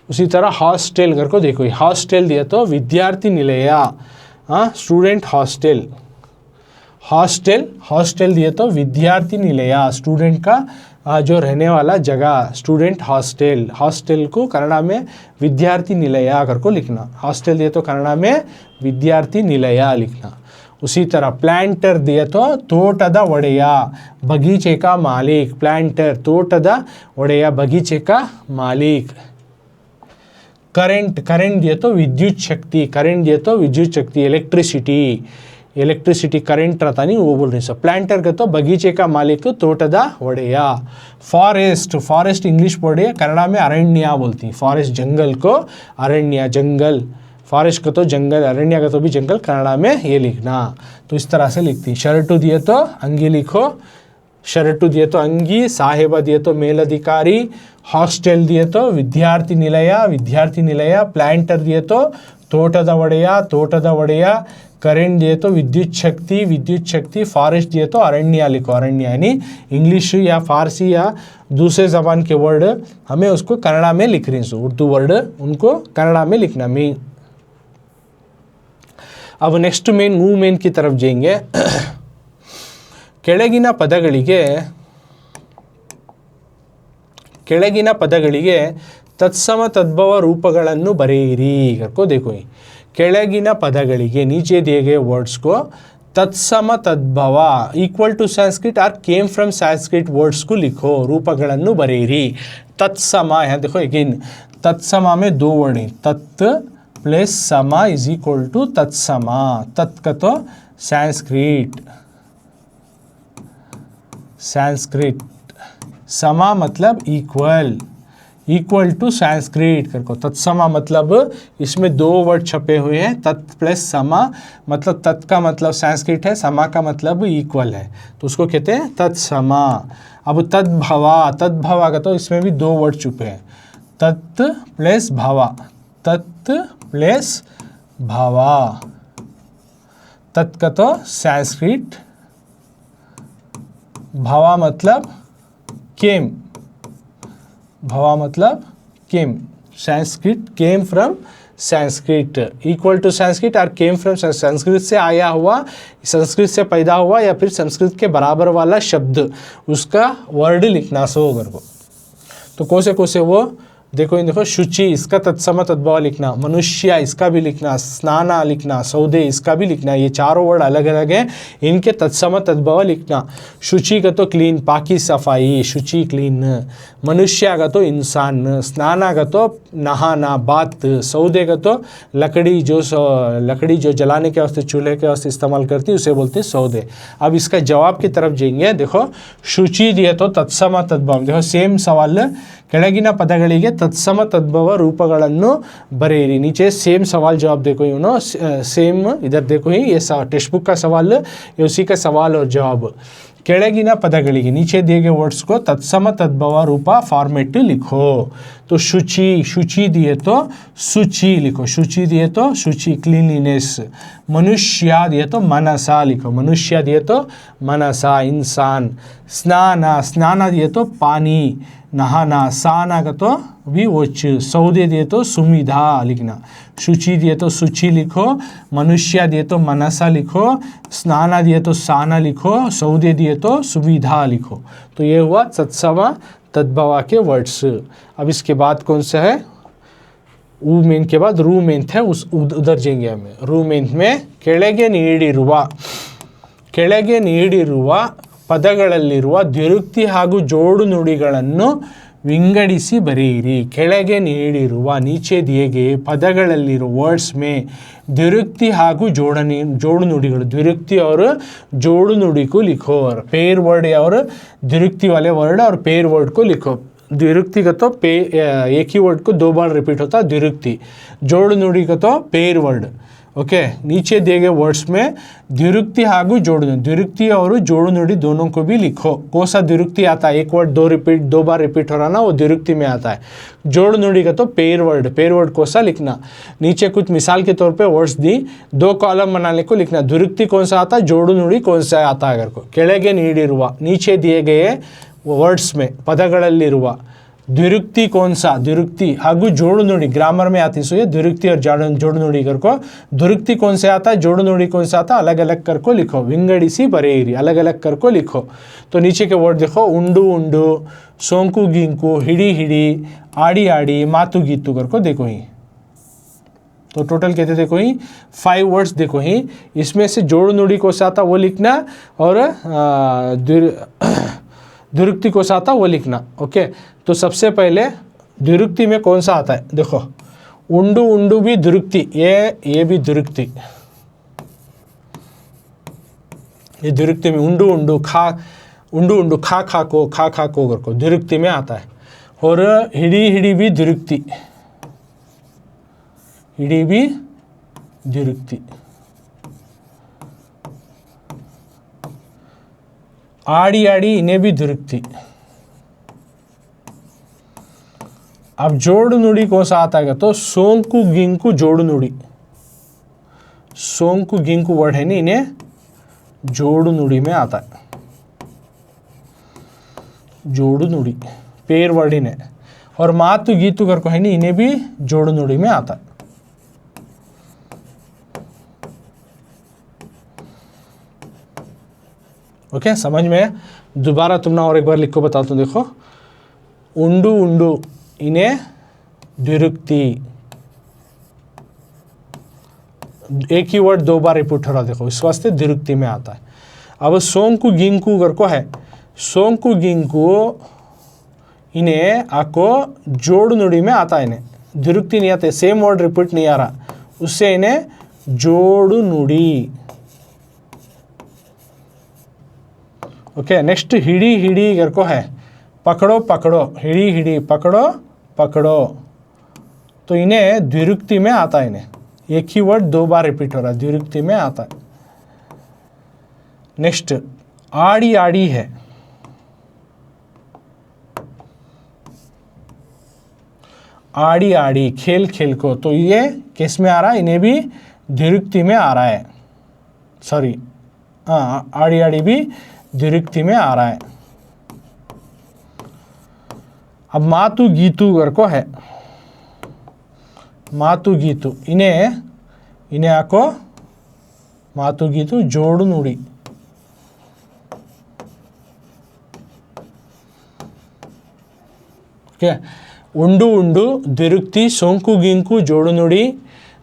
उसी तरह हॉस्टल कर को देखो, हॉस्टल दिया तो विद्यार्थी निलया, स्टूडेंट हॉस्टल। हॉस्टल, हॉस्टल दिए तो विद्यार्थी निलया, स्टूडेंट का जो रहने वाला जगह, स्टूडेंट हॉस्टल। हॉस्टल को कन्नड़ा में विद्यार्थी निलया कर को लिखना। हॉस्टल दिए तो कन्नड़ा में विद्यार्थी निलया लिखना। उसी तरह प्लांटर दिए तो तोटद ಒಡೆಯ, बगीचे का मालिक। प्लांटर, तोटद ಒಡೆಯ, बगीचे का मालिक। करेंट, करेंट दिए तो विद्युत शक्ति। करेंट दिए तो विद्युत शक्ति, इलेक्ट्रिसिटी। इलेक्ट्रिसिटी करेंट रहता नहीं, वो बोल रहे हैं। प्लांटर का तो बगीचे का मालिक, तोटद ಒಡೆಯ। फॉरेस्ट, फॉरेस्ट इंग्लिश वर्ड है, कन्नड़ा में अरण्य बोलती है। फॉरेस्ट जंगल को अरण्य, जंगल। फॉरेस्ट का तो जंगल, अरण्य का तो भी जंगल, कन्नड़ा में ये लिखना। तो इस तरह से लिखती। शर्टू दिए तो अंगी लिखो, शर्टू दिए तो अंगी। साहेबा दिए तो मेलधिकारी। हॉस्टल दिए तो विद्यार्थी निलया, विद्यार्थी निलया। प्लांटर दिए तो तोटद ಒಡೆಯ, तोटद ಒಡೆಯ। करेंट दिए तो विद्युत शक्ति, विद्युत शक्ति। फॉरेस्ट दिए तो अरण्य लिखो, अरण्य। यानी इंग्लिश या फारसी या दूसरे ज़बान के वर्ड हमें उसको कन्नड़ा में लिख रही हैं, उर्दू वर्ड उनको कन्नड़ा में लिखना। मेन अब नेक्स्ट मेन मूवमेंट की तरफ जाएंगे। ಕೆಳಗಿನ ಪದಗಳಿಗೆ ತತ್ಸಮ ತದ್ಭವ ರೂಪಗಳನ್ನು ಬರೆಯಿರಿ ಕರ್ಕೋ देखो ही। ಕೆಳಗಿನ ಪದಗಳಿಗೆ नीचे दिए गए वर्ड्स को तत्सम तद्भव इक्वल टू संस्कृत और केम फ्रॉम संस्कृत वर्ड्स को लिखो, रूपಗಳನ್ನು बरेरी। तत्सम, यहाँ देखो अगेन तत्समा में दो वर्ड हैं, तत् प्लस समा इज इक्वल टू तत्समा। तत् का तो संस्कृत, संस्कृत। समा मतलब इक्वल, इक्वल टू संस्कृत करको। तत्समा मतलब इसमें दो वर्ड छपे हुए हैं, तत् प्लस समा। मतलब तत् का मतलब संस्कृत है, समा का मतलब इक्वल है, तो उसको कहते हैं तत्समा। अब तद्भवा, तद्भवा का तो इसमें भी दो वर्ड छुपे हैं, तत् प्लस भवा, तत् प्लस भवा। तत् का तो संस्कृत, भवा मतलब केम, भवा मतलब came. Sanskrit, came from Sanskrit, equal to Sanskrit और केम फ्रॉम संस्कृत से आया हुआ, संस्कृत से पैदा हुआ या फिर संस्कृत के बराबर वाला शब्द, उसका वर्ड लिखना सो अगर को। तो कौन से वो देखो, इन देखो शुचि, इसका तत्सम तद्भव लिखना। मनुष्य, इसका भी लिखना। स्नाना लिखना, सौदे, इसका भी लिखना। ये चारों वर्ड अलग अलग हैं, इनके तत्सम तद्भव लिखना। शुचि का तो क्लीन, पाकी सफाई, शुचि क्लीन। मनुष्य का तो इंसान। स्नाना का तो नहाना, बात। सौदे का तो लकड़ी, लकड़ी जो जलाने के वास्ते, चूल्हे के वास्ते इस्तेमाल करती है, उसे बोलते हैं सौदे। अब इसका जवाब की तरफ जाएंगे। देखो शुचि दिए तो तत्सम तद्भव, देखो सेम सवाल। ಕೆಳಗಿನ ಪದಗಳಿಗೆ तत्सम तद्भव रूपಗಳನ್ನು बरेरी। नीचे सेम सवाल जवाब देखो, यू नो सेम इधर देखो ही, ये टेक्स्ट बुक का सवाल, ये उसी का सवाल और जवाब। ಕೆಳಗಿನ पदಗಳಿಗೆ नीचे दिए गए वर्ड्स को तत्सम तद्भव रूप फॉर्मेट लिखो। तो शुचि, शुचि दिए तो शुचि लिखो, शुचि दिए तो शुचि क्लीनलीनेस। मनुष्य दिए तो मनसा लिखो, मनुष्य दिए तो मनसा इंसान। स्नाना, स्नाना दिए तो पानी, नहाना। साना का तो भी ओच। सौदे दिए तो सुविधा लिखना। शुचि दिए तो शुचि लिखो, मनुष्य दिए तो मनसा लिखो, स्नाना दिए तो साना लिखो, सौदे दिए तो सुविधा लिखो। तो ये हुआ तत्सम तद्भवा के वर्ड्स। अब इसके बाद कौन सा है, ऊ मेन के बाद रू मेन है, उस उधर जाएंगे हमें। रू मेन में ಕೆಳಗೆ ನೀಡಿರುವ ಪದಗಳಲ್ಲಿರುವ ದ್ವಿರುಕ್ತಿ ಹಾಗೂ ಜೋಡು ನುಡಿಗಳನ್ನು ವಿಂಗಡಿಸಿ ಬರೆಯಿರಿ. ಕೆಳಗೆ ನೀಡಿರುವ ನೀಚೆ दिए गए ಪದಗಳಲ್ಲಿರುವ ವರ್ಡ್ಸ್ ಮೇ द्विरुक्ति ಹಾಗೂ जोड़ नुड़िಗಳು द्विरुक्ति और जोड़ नुड़ी को लिखो. और पेयर वर्ड और द्विरुक्ति वाले वर्ड और पेयर वर्ड को लिखो. द्विरुक्ति का तो एक ही वर्ड को 2 बार रिपीट होता है द्विरुक्ति. जोड़ नुड़ी का तो पेयर वर्ड. ओके नीचे दिए गए वर्ड्स में द्विरुक्ति ಹಾಗೂ जोड़ द्विरुक्ति और जोड़ नुड़ी दोनों को भी लिखो. कौन सा द्विरुक्ति आता है, एक वर्ड 2 बार रिपीट हो रहा ना, वो द्विरुक्ति में आता है. जोड़ नुड़ी का तो पेयर वर्ड कौन सा लिखना. नीचे कुछ मिसाल के तौर पे वर्ड्स दी, 2 कॉलम बनाने को लिखना. द्विरुक्ति कौन सा आता है, जोड़ नुड़ी कौन सा आता है. अगर को ಕೆಳಗೆ ನೀಡಿರುವ नीचे दिए गए वर्ड्स में ಪದಗಳಲ್ಲಿರುವ द्विरुक्ति कौन सा, द्विरुक्ति ಹಾಗೂ जोड़ नुड़ी ग्रामर में आती है. द्विरुक्ति और जोड़ नुड़ी कर को द्विरुक्ति कौन से आता है, जोड़ नुड़ी कौन सा आता है, अलग अलग कर को लिखो. विंगडिसी बरेइरी अलग अलग कर को लिखो. तो नीचे के वर्ड देखो, उंडू उंडू, सोंकू गिंकू, हिड़ी हिड़ी, आड़ी आड़ी, मातू गीतू कर को देखो ही. तो टोटल कहते देखो ही 5 वर्ड्स देखो ही. इसमें से जोड़ नुड़ी कौन सा आता वो लिखना और द्विरुक्ति कौन सा आता वो लिखना. ओके तो सबसे पहले द्विरुक्ति में कौन सा आता है देखो, उंडू उंडू भी द्विरुक्ति, ये भी द्विरुक्ति. ये द्विरुक्ति में उंडू उंडू खा खा को कर को द्विरुक्ति में आता है. और हिड़ी हिड़ी भी द्विरुक्ति, हिड़ी भी द्विरुक्ति. आड़ी आड़ी इन्हें भी द्विरुक्ति. अब जोड़ नुड़ी कौन सा आता है तो सोंकू गिंकू जोड़ नुड़ी. सोंकू गिंकू वर्ड है नहीं, इन्हें जोड़ नुड़ी में आता है. जोड़ नुड़ी पेयर वर्ड इन्हें. और मातु गीतु कर को है नहीं, इन्हें भी जोड़ नुड़ी में आता है. ओके समझ में. दोबारा तुमने और एक बार लिखो बताता हूँ. देखो उंडू उंडू इन्हें द्विरुक्ति, एक ही वर्ड 2 बार रिपीट हो रहा देखो, इस वास्ते द्विरुक्ति में आता है. अब सोंकू गिंकू कर को है, सोंकू गिंकू इन्हें आपको जोड़ नुड़ी में आता है. इन्हें द्विरुक्ति नहीं आते, सेम वर्ड रिपीट नहीं आ रहा, उससे इन्हें जोड़ नुड़ी. ओके नेक्स्ट हिड़ी हिड़ी कर को है, पकड़ो पकड़ो, हिड़ी हिड़ी पकड़ो पकड़ो. तो इन्हें द्विरुक्ति में आता है. इन्हें एक ही वर्ड 2 बार रिपीट हो रहा है, द्विरुक्ति में आता है. नेक्स्ट आड़ी आड़ी है, आड़ी आड़ी खेल खेल को. तो ये किस में आ रहा है, इन्हें भी द्विरुक्ति में आ रहा है. सॉरी हाँ आड़ी आड़ी भी द्विरुक्ति में आ रहा है. अब मातु गीतू कर को है, मातु गीतू इन्हें आको मातु गीतू जोड़ नुड़ी. ओके उंडू उंडू द्विरुक्ति, सोंकू गिंकू जोड़ नुड़ी,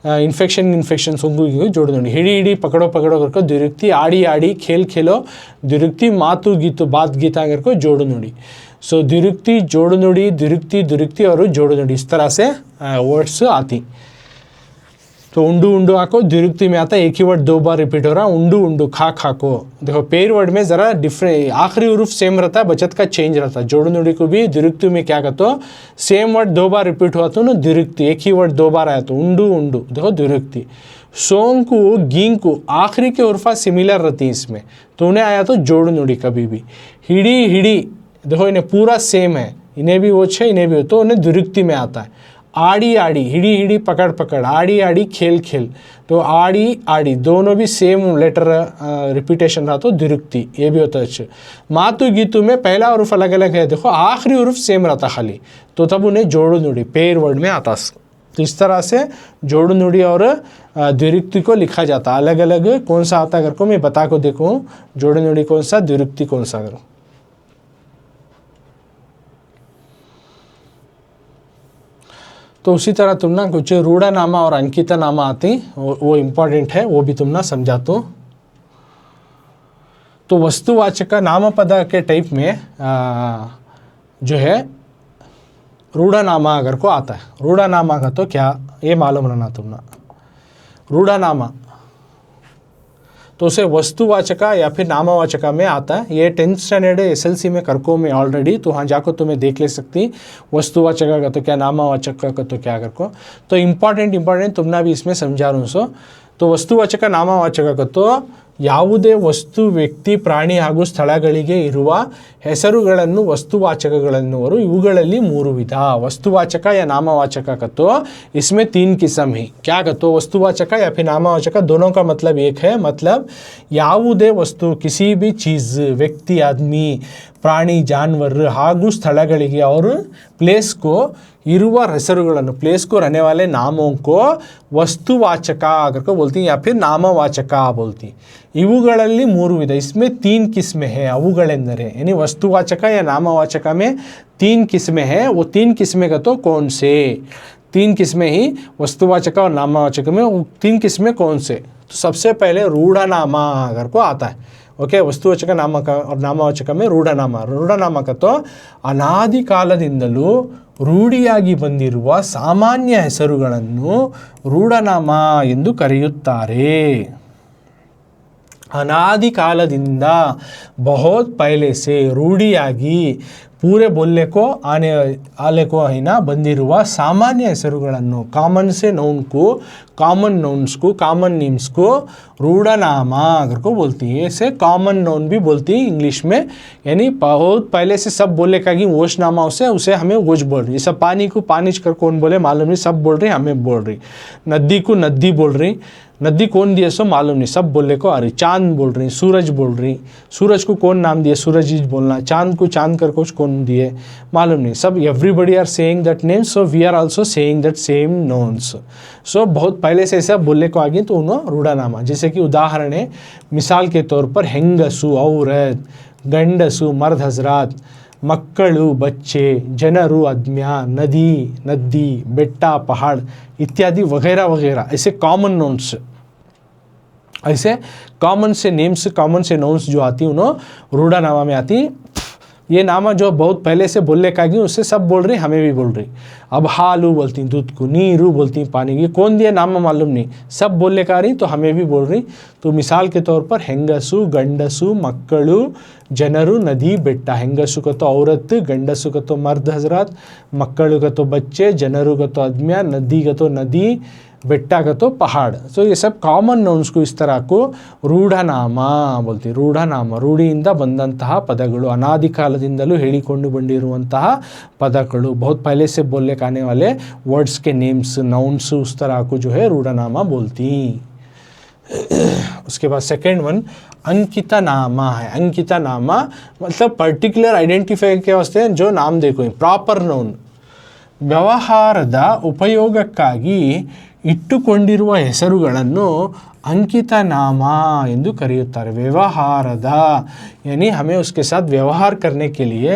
इन्फेक्शन सोंकू गिंकू जोड़ नुड़ी. हिड़ी हिड़ी पकड़ो पकड़ो करके द्विरुक्ति, आड़ी आड़ी खेल खेलो द्विरुक्ति, मातु गीतू बात गीता करके जोड़ नुड़ी. सो द्विरुक्ति जोड़ नुड़ी, द्विरुक्ति द्विरुक्ति और जोड़ नुड़ी, इस तरह से वर्ड्स आती. तो उंडू उंडू आको द्विरुक्ति में आता है, एक ही वर्ड 2 बार रिपीट हो रहा है. उंडू उंडू खा खा को. देखो पेयर वर्ड में ज़रा डिफरेंट, आखिरी उरूफ सेम रहता है, बचत का चेंज रहता है. जोड़ नुड़ी को भी द्विरुक्ति में क्या कहते हो, सेम वर्ड 2 बार रिपीट हुआ तो ना द्विरुक्ति, एक ही वर्ड 2 बार आया तो उंडू उंडू देखो द्विरुक्ति. सोंकू गिंकू आखिरी के उर्फा सिमिलर रहती है इसमें, तो उन्हें आया तो जोड़ नुड़ी कभी भी. हिड़ी हिड़ी देखो इन्हें पूरा सेम है, इन्हें भी वो छे इन्हें भी हो, तो उन्हें द्विरुक्ति में आता है. आड़ी आड़ी हिड़ी हिड़ी पकड़ पकड़, आड़ी आड़ी खेल खेल, तो आड़ी आड़ी दोनों भी सेम लेटर रिपीटेशन रहा तो द्विरुक्ति, ये भी होता है. मातु गीतु में पहला उरूफ अलग अलग है, देखो आखिरी उरूफ सेम रहता खाली, तो तब उन्हें जोड़ नुड़ी पेयर वर्ड में आता. तो इस तरह से जोड़ नुड़ी और द्विरुक्ति को लिखा जाता. अलग अलग कौन सा आता करको मैं बता को देखूँ, जोड़ नुड़ी कौन सा, द्विरुक्ति कौन सा करूँ. तो उसी तरह तुम ना कुछ रूढ़ा नामा और अंकिता नामा आती, वो इम्पॉर्टेंट है, वो भी तुम ना समझाते हो. तो वस्तुवाचक नामपद के टाइप में जो है रूढ़ानामा अगर को आता है, रूढ़ानामा का तो क्या ये मालूम रहना तुमने, रूढ़ानामा तो उसे वस्तुवाचक या फिर नामवाचक में आता है। ये 10th स्टैंडर्ड SLC में करको में ऑलरेडी, तो वहाँ जाकर तुम्हें देख ले सकती वस्तुवाचक का तो क्या, नामवाचक का तो क्या करको। तो इंपॉर्टेंट तुमने भी इसमें समझा रहा हूँ। तो वಸ್ತುವಾಚಕ ನಾಮವಾಚಕ तो ಯಾವುದೇ ವಸ್ತು ವ್ಯಕ್ತಿ ಪ್ರಾಣಿ ಹಾಗೂ ಸ್ಥಳಗಳಿಗೆ ಇರುವ ಹೆಸರುಗಳನ್ನು ವಸ್ತುವಾಚಕಗಳೆನ್ನುವರು। ಇವುಗಳಲ್ಲಿ ಮೂರು ವಿಧ, वस्तुवाचक या नामवाचक का तो इसमें 3 किस्म है। क्या कहते हो, वस्तुवाचक या फिर नामवाचक दोनों का मतलब एक है। मतलब ಯಾವುದೇ ವಸ್ತು किसी भी चीज़, व्यक्ति, आदमी, प्राणी, जानवर ಹಾಗೂ ಸ್ಥಳಗಳಿಗೆ और प्लेस को इरुवा ಹೆಸರುಗಳನ್ನು, प्लेस को रहने वाले नामों को वस्तुवाचक अगर को बोलती हैं या फिर नामवाचक बोलती। इवुಗಳಲ್ಲಿ ಮೂರು ವಿಧ, इसमें 3 किस्में हैं। अवुगಳೆಂದರೆ यानी वस्तुवाचक या नामवाचक में 3 किस्में हैं। वो 3 किस्में का तो कौन से, 3 किस्में ही वस्तुवाचक और नामवाचक में, 3 किस्में कौन से। तो सबसे पहले रूढ़ानामा अगर को आता है। ओके, वस्तुवाचक नामक और नामवाचक में ರೂಢನಾಮ। ರೂಢನಾಮ का तो ಅನಾದಿ ಕಾಲದಿಂದಲೂ ರೂಢಿಯಾಗಿ ಬಂದಿರುವ ಸಾಮಾನ್ಯ ಹೆಸರುಗಳನ್ನು ರೂಢನಾಮ ಎಂದು ಕರೆಯುತ್ತಾರೆ। अनादि कालदिंद बहुत पहले से रूढ़ियागी पूरे बोलने को आने को है ना बंदिरुवा सामान्य ಹೆಸರುಗಳನ್ನು, कॉमन से नाउन को, कॉमन नाउन्स को, कॉमन नेम्स को रूढ़नामा अगर को बोलती है। इसे कॉमन नाउन भी बोलती है इंग्लिश में। यानी बहुत पहले से सब बोलने का कि वोश नामा उसे हमें वोश बोल रही। सब पानी को पानिच कर कौन बोले मालूम नहीं, सब बोल रही हमें बोल रही। नदी को नदी बोल रही, नदी कौन दिए सो मालूम नहीं, सब बोलने को आ रही। चांद बोल रही, सूरज बोल रही, सूरज को कौन नाम दिए, सूरज ही बोलना। चांद को चांद कर कुछ कौन दिए मालूम नहीं। सब everybody are saying that name, so we are also saying that same nouns. सो बहुत पहले से ऐसा बोलने को आ गई तो उन्होंने रूढ़नामा। जैसे कि उदाहरण है, मिसाल के तौर पर ಹೆಂಗಸು औरत, ಗಂಡಸು मर्द हजरात, मक्कಳು बच्चे, जनरू आदमियाँ, नदी नदी, बेट्टा पहाड़ इत्यादि वगैरह वगैरह। ऐसे कॉमन नोन्स, ऐसे कॉमन से नेम्स, कॉमन से नोन्स जो आती हैं उन्होंने रूढ़नामा में आती। ये नामा जो बहुत पहले से बोलने का गई उससे सब बोल रही, हमें भी बोल रही। अब हालू बोलती दूध को, नीरू बोलती पानी की, कौन दिया नामा मालूम नहीं, सब बोलने का रही तो हमें भी बोल रही। तो मिसाल के तौर पर ಹೆಂಗಸು, ಗಂಡಸು, ಮಕ್ಕಳು, ಜನರು, नदी, बेट्टा। ಹೆಂಗಸು का तो औरत, गंडसु का तो मर्द हजरात, मक्कಳು का तो बच्चे, जनरू का तो आदमियाँ, नदी का तो नदी, बेट्टा का तो पहाड़। तो ये सब कॉमन नोन्स को इस तरह को ರೂಢನಾಮ बोलती। ರೂಢನಾಮ ರೂಢಿಯಿಂದ ಬಂದಂತಹ ಪದಗಳು, ಅನಾದಿ ಕಾಲದಿಂದಲೂ ಹೇಳಿಕೊಂಡು ಬಂದಿರುವಂತಹ पदಗಳು, बहुत पहले से बोलने के आने वाले वर्ड्स के नेम्स, नाउन्स, उस तरह को जो है रूढ़नामा बोलती। उसके बाद सेकेंड वन अंकिता नामा है। अंकिता नामा मतलब पर्टिकुलर आइडेंटिफाई के वास्ते जो नाम देखो, ಪ್ರಾಪರ್ ನೌನ್, ವ್ಯವಹಾರದ ಉಪಯೋಗಕ್ಕಾಗಿ ಇಟ್ಟುಕೊಂಡಿರುವ ಹೆಸರುಗಳನ್ನು अंकित नामा ಎಂದು ಕರೆಯುತ್ತಾರೆ। ವ್ಯವಹಾರದ यानी हमें उसके साथ व्यवहार करने के लिए,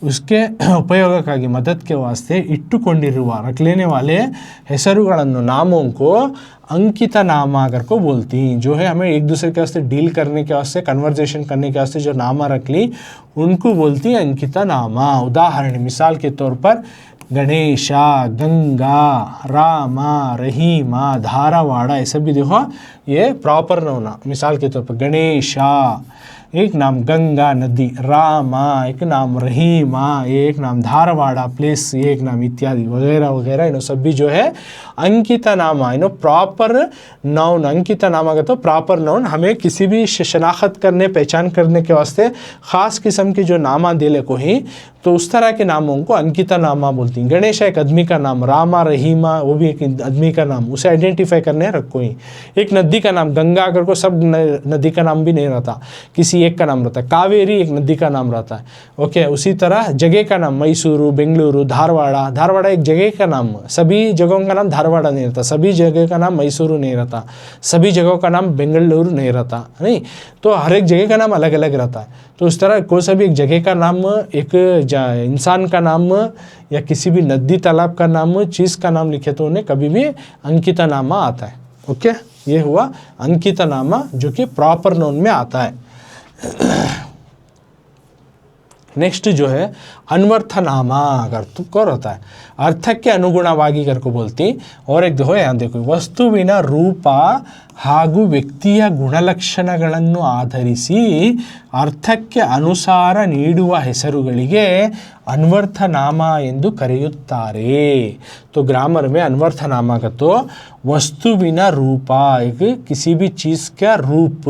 उसके उपयोगಕ್ಕಾಗಿ मदद के वास्ते ಇಟ್ಟುಕೊಂಡಿರುವ रख लेने वाले ಹೆಸರುಗಳನ್ನು, नामों को अंकित नामा अगर को बोलती। जो है हमें एक दूसरे के वास्ते डील करने के वास्ते, कन्वर्जेशन करने के वास्ते जो नामा रख ली उनको बोलती अंकित नामा। उदाहरण मिसाल के तौर पर गणेश, गंगा, राम, रहीम, धारावाड़, ये सब भी देखो ये प्रॉपर नाउन। मिसाल के तौर पर गणेश एक नाम, गंगा नदी, राम एक नाम, रहीम एक नाम, धारवाड़ा प्लेस एक नाम, इत्यादि वगैरह वगैरह। इन सब भी जो है अंकित नामा, इन प्रॉपर नाउन। अंकित नामा का तो प्रॉपर नाउन, हमें किसी भी शनाख्त करने, पहचान करने के वास्ते ख़ास किस्म के जो नामा दिले को ही, तो उस तरह के नामों को अंकित नामा बोलती हैं। गणेश एक आदमी का नाम, रामा, रहीमा वो भी एक आदमी का नाम, उसे आइडेंटिफाई करने रखो ही। एक नदी का नाम, गंगा अगर को सब नदी का नाम भी नहीं रहता, किसी एक का नाम रहता है। कावेरी एक नदी का नाम रहता है। ओके, उसी तरह जगह का नाम, मैसूरू, बेंगलुरु, धारवाड़ा। धारवाड़ा एक जगह का नाम, सभी जगहों का नाम धारवाड़ा नहीं रहता, सभी जगह का नाम मैसूरू नहीं रहता, सभी जगहों का नाम बेंगलुरु नहीं रहता, नहीं। तो हर एक जगह का नाम अलग अलग रहता है। तो उस तरह कोई सा भी एक जगह का नाम, एक इंसान का नाम या किसी भी नदी तालाब का नाम, चीज़ का नाम लिखे तो उन्हें कभी भी अंकित नामा आता है। ओके, ये हुआ अंकित नामा जो कि प्रॉपर नाउन में आता है। नेक्स्ट जो है ಅನ್ವರ್ಥನಾಮ कर होता है ಅರ್ಥಕ್ಕೆ ಅನುಗುಣವಾಗಿ ಕರ್ಕೊ बोलती। और एक देखो यहाँ देखो ವಸ್ತುವಿನ ರೂಪ ಹಾಗೂ ವ್ಯಕ್ತಿಯ ಗುಣಲಕ್ಷಣಗಳನ್ನು ಆಧರಿಸಿ ಅರ್ಥಕ್ಕೆ ಅನುಸಾರ ನೀಡುವ ಹೆಸರುಗಳಿಗೆ ಅನ್ವರ್ಥನಾಮ ಎಂದು ಕರೆಯುತ್ತಾರೆ। तो ग्रामर में अनवर्थनाम का तो वस्तुविನ रूप एक किसी भी चीज़ का रूप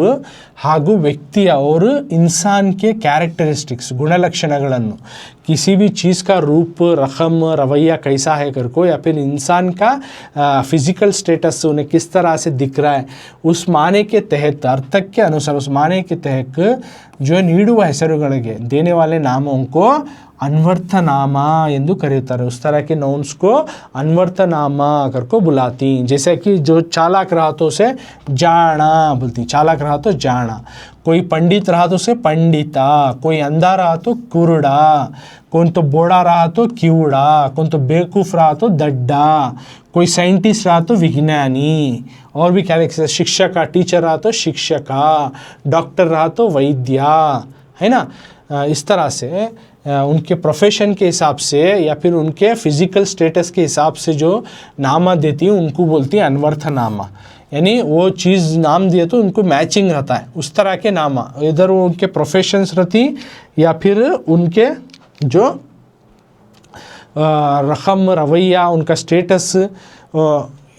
ಹಾಗೂ व्यक्ति और इंसान के कैरेक्टरिस्टिक्स गुणलक्षणಗಳನ್ನು किसी भी चीज़ का रूप रकम रवैया कैसा है कर को या फिर इंसान का फिजिकल स्टेटस उन्हें किस तरह से दिख रहा है उस माने के तहत अर्थ के अनुसार उस माने के तहत जो ನೀಡುವ ಹೆಸರುಗಳಿಗೆ देने वाले नामों को अनवर्थनाम ಎಂದು ಕರೆಯುತ್ತಾರೆ। उस तरह के नाउन्स को अनवर्थनाम कर को बुलाती। जैसे कि जो चालाक रहा तो उसे जाना बोलती, चालाक रहा तो जाना। कोई पंडित रहा तो उसे पंडिता, कोई अंधा रहा तो कुरुड़ा, कौन तो बोड़ा रहा तो किवड़ा, कौन तो बेवकूफ़ रहा तो दड्डा, कोई साइंटिस्ट रहा तो विज्ञानी। और भी क्या लिख सकते, शिक्षक का टीचर रहा तो शिक्षका, डॉक्टर रहा तो वैद्या, है ना। इस तरह से उनके प्रोफेशन के हिसाब से या फिर उनके फिज़िकल स्टेटस के हिसाब से जो नामा देती है उनको बोलती है अनवर्थनामा। यानी वो चीज़ नाम दिए तो उनको मैचिंग रहता है उस तरह के नामा, इधर वो उनके प्रोफेशंस रहती या फिर उनके जो रकम रवैया उनका स्टेटस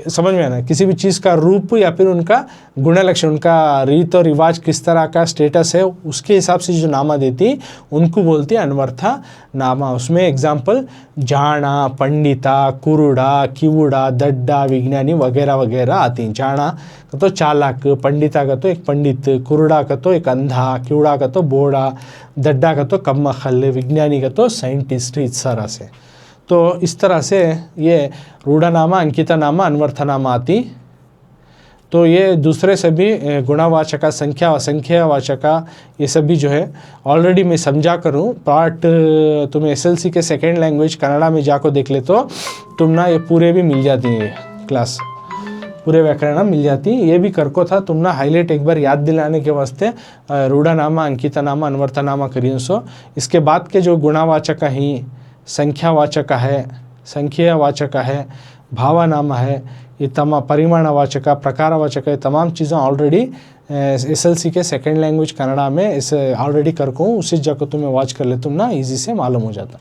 समझ में आना, किसी भी चीज़ का रूप या फिर उनका गुणलक्षण उनका रीत और रिवाज किस तरह का स्टेटस है उसके हिसाब से जो नामा देती उनको बोलती है अनवर्था नामा। उसमें एग्जाम्पल जाना, पंडिता, कुरुड़ा, किवुड़ा, दड्डा, विज्ञानी वगैरह वगैरह आती हैं। जाना का तो चालाक, पंडिता का तो एक पंडित, कुरुड़ा का तो एक अंधा, किवुड़ा का तो बोड़ा, दड्डा का तो कम्मखल, विज्ञानी का तो साइंटिस्ट। इस तरह से तो इस तरह से ये रूढ़नामा, अंकितनामा, अनवर्थनामा आती। तो ये दूसरे सभी गुणवाचक, संख्यावाचक ये सभी जो है ऑलरेडी मैं समझा करूँ। पार्ट तुम्हें एसएलसी के सेकेंड लैंग्वेज कन्नड़ा में जाकर देख ले तो तुम ना ये पूरे भी मिल जाती हैं, क्लास पूरे व्याकरण मिल जाती। ये भी करको था तुम ना हाईलाइट एक बार याद दिलाने के वास्ते रूढ़नामा, अंकितनामा, अनवर्थनामा करिए। सो इसके बाद के जो गुणवाचक ही संख्यावाचक है, संख्यावाचक है, भावनामा है, ये तमाम परिमाणवाचक, प्रकारवाचक है, तमाम चीज़ें ऑलरेडी एसएलसी के सेकेंड लैंग्वेज कन्नड़ा में इसे ऑलरेडी करको उसी जगह तुम्हें वॉच कर ले तुम ना इजी से मालूम हो जाता।